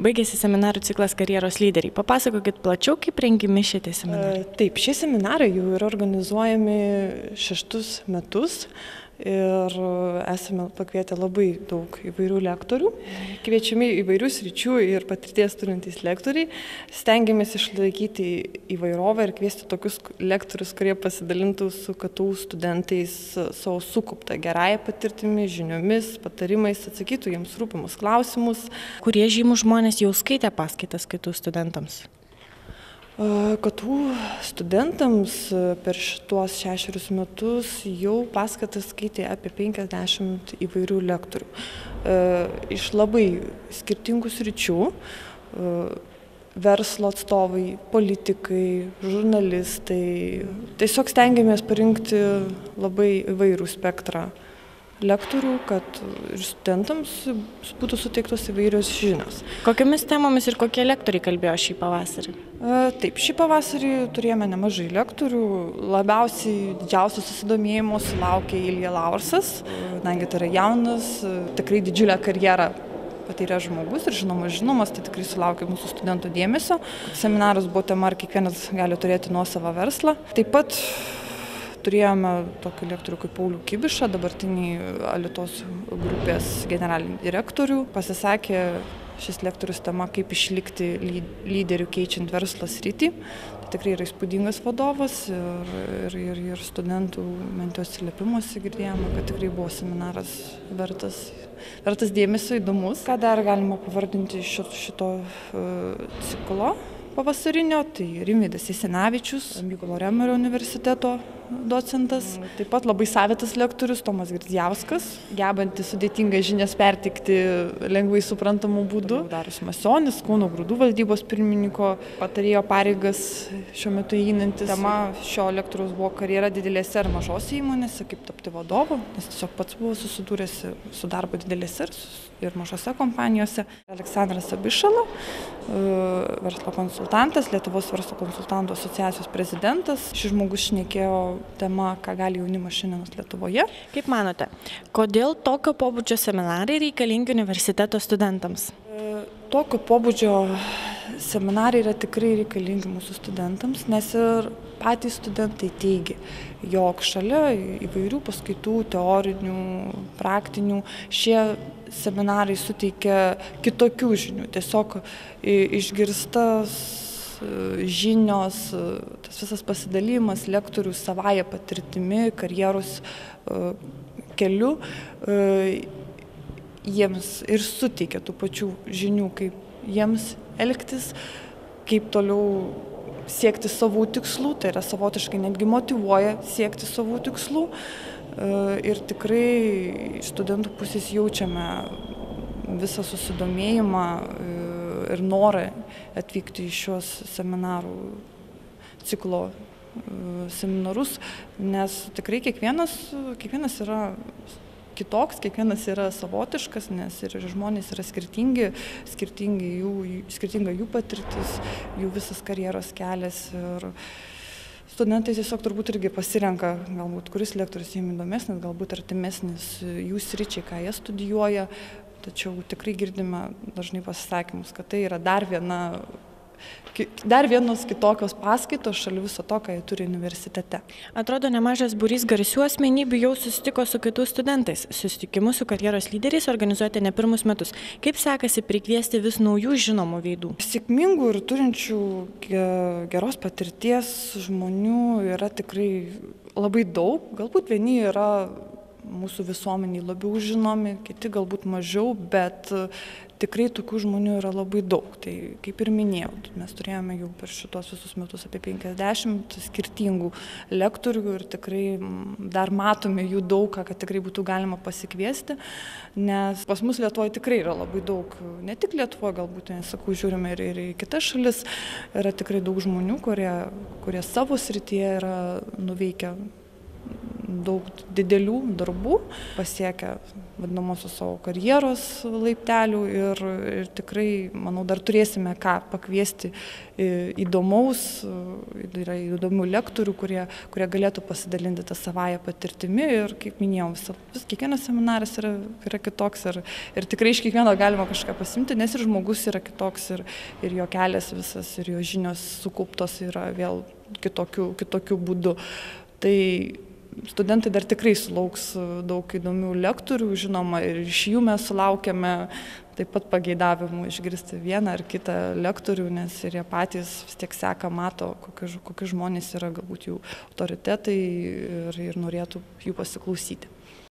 Baigėsi seminarų ciklas karjeros lyderiai. Papasakokit plačiau, kaip rengiami šitie seminarai. Taip, šie seminarai jau yra organizuojami 6 metus ir esame pakvietę labai daug įvairių lektorių. Kviečiami įvairių sričių ir patirties turintys lektoriai. Stengiamės išlaikyti įvairovę ir kviesti tokius lektorius, kurie pasidalintų su KTU studentais savo sukauptą gerąją patirtimį, žiniomis, patarimais, atsakytų jiems rūpimus klausimus. Kurie žymus žmonės jau skaitė paskaitas KTU studentams? KTU studentams per šitos 6 metus jau paskaitas skaitė apie 50 įvairių lektorių. Iš labai skirtingų sričių, verslo atstovai, politikai, žurnalistai. Tiesiog stengiamės parinkti labai įvairų spektrą lektorių, kad ir studentams būtų suteiktos įvairios žinios. Kokiamis temomis ir kokie lektoriai kalbėjo šį pavasarį? Taip, šį pavasarį turėjome nemažai lektorių. Labiausiai didžiausio susidomėjimo sulaukė Ilja Laursas, kadangi tai yra jaunas, tikrai didžiulę karjerą patyręs žmogus ir žinomas, tai tikrai sulaukė mūsų studentų dėmesio. Seminaras buvo tema, ar kiekvienas gali turėti nuosavą verslą. Taip pat turėjome tokį lektorių kaip Paulių Kibišą, dabartinį Alytaus grupės generalinį direktorių. Pasisakė šis lektorius tema, kaip išlikti lyderių keičiant verslo sritį. Tai tikrai yra įspūdingas vadovas ir studentų mentų atsiliepimuose girdėjome, kad tikrai buvo seminaras vertas dėmesio, įdomus. Ką dar galima pavardinti iš šito ciklo pavasarinio, tai Rimvydas Jasinavičius, Mykolo Riomerio universiteto docentas, taip pat labai savitas lektorius Tomas Girdzijauskas, gebantis sudėtingas žinias perteikti lengvai suprantamų būdų. Darius Masionis, Kauno Grūdų valdybos pirmininko patarėjo pareigas šiuo metu einantis. Tema šio lektoriaus buvo karjera didelėse ir mažose įmonėse, kaip tapti vadovu, nes tiesiog pats buvo susidūręs su darbo didelėse ir mažose kompanijose. Aleksandras Abišala, verslo konsultantas, Lietuvos verslo konsultantų asociacijos prezidentas. Šis žmogus šnekėjo tema, ką gali jaunimas šiandienos Lietuvoje. Kaip manote, kodėl tokio pobūdžio seminarai reikalingi universiteto studentams? Tokio pobūdžio seminarai yra tikrai reikalingi mūsų studentams, nes ir patys studentai teigia, jog šalia įvairių paskaitų, teorinių, praktinių, šie seminarai suteikia kitokių žinių. Tiesiog išgirstas žinios, tas visas pasidalymas lektorių savąją patirtimi, karjeros keliu, jiems ir suteikia tų pačių žinių, kaip jiems elgtis, kaip toliau siekti savų tikslų, tai yra savotiškai netgi motyvuoja siekti savų tikslų. Ir tikrai iš studentų pusės jaučiame visą susidomėjimą ir norą atvykti į šios seminarų ciklo seminarus, nes tikrai kiekvienas yra kitoks, kiekvienas yra savotiškas, nes ir žmonės yra skirtinga jų patirtis, jų visas karjeros kelias. Ir studentai tiesiog turbūt irgi pasirenka, galbūt kuris lektorius jiems įdomesnis, galbūt artimesnis jų sričiai, ką jie studijuoja. Tačiau tikrai girdime dažnai pasisakymus, kad tai yra dar vienos kitokios paskaitos šalia viso to, ką jie turi universitete. Atrodo, nemažas būrys garsių asmenybių jau susitiko su KTU studentais. Susitikimus su karjeros lyderiais organizuojate ne pirmus metus. Kaip sekasi prikviesti vis naujų žinomų veidų? Sėkmingų ir turinčių geros patirties žmonių yra tikrai labai daug. Galbūt vieni yra mūsų visuomeniai labiau žinomi, kiti galbūt mažiau, bet tikrai tokių žmonių yra labai daug. Tai kaip ir minėjau, mes turėjome jau per šitos visus metus apie 50 skirtingų lektorių ir tikrai dar matome jų daug, kad tikrai būtų galima pasikviesti, nes pas mus Lietuvoje tikrai yra labai daug, ne tik Lietuvoje, galbūt, nesakau, žiūrime ir į kitas šalis, yra tikrai daug žmonių, kurie savo srityje yra nuveikę daug didelių darbų, pasiekę vadinamosios savo karjeros laiptelių ir tikrai, manau, dar turėsime ką pakviesti įdomaus, yra įdomių lektorių, kurie galėtų pasidalinti tą savąją patirtimi ir, kaip minėjau, kiekvienas seminaras yra kitoks ir tikrai iš kiekvieno galima kažką pasimti, nes ir žmogus yra kitoks ir jo kelias visas ir jo žinios sukauptos yra vėl kitokiu būdu. Tai studentai dar tikrai sulauks daug įdomių lektorių, žinoma, ir iš jų mes sulaukiame taip pat pageidavimų išgirsti vieną ar kitą lektorių, nes ir jie patys vis tiek seka, mato, kokie žmonės yra galbūt jų autoritetai ir norėtų jų pasiklausyti.